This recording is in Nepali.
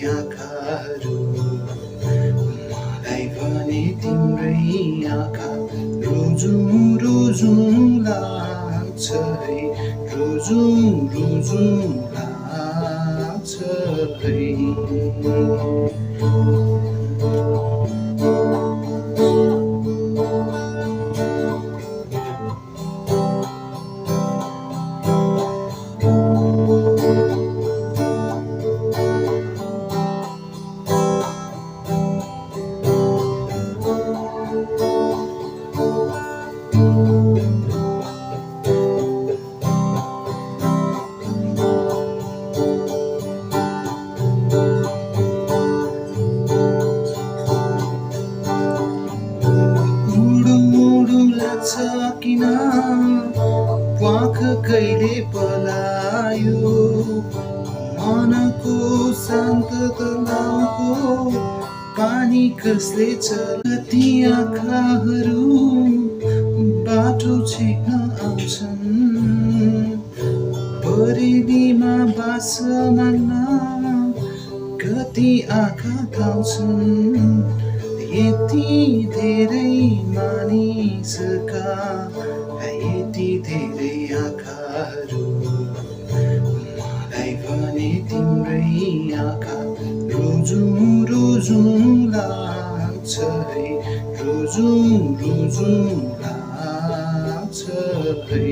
आँखाहरू मलाई भने तिम्रै आँखा रोजौँ रोजौँ लाग्छ है रोजौँ रोजौँ लाग्छ है किन प्वाख कहिले पलायो मनको शान्त तलाउको पानी कसले चलती आँखाहरू बाटो छेक्न आउँछन् बरेलीमा बास माग्न कति आँखा धाउँछन् यति धेरै मानिसका यति धेरै आँखाहरू मलाई भने तिम्रै आँखा रोजौँ रोजौँ लाग्छ है रोजौँ रोजौँ लाग्छ है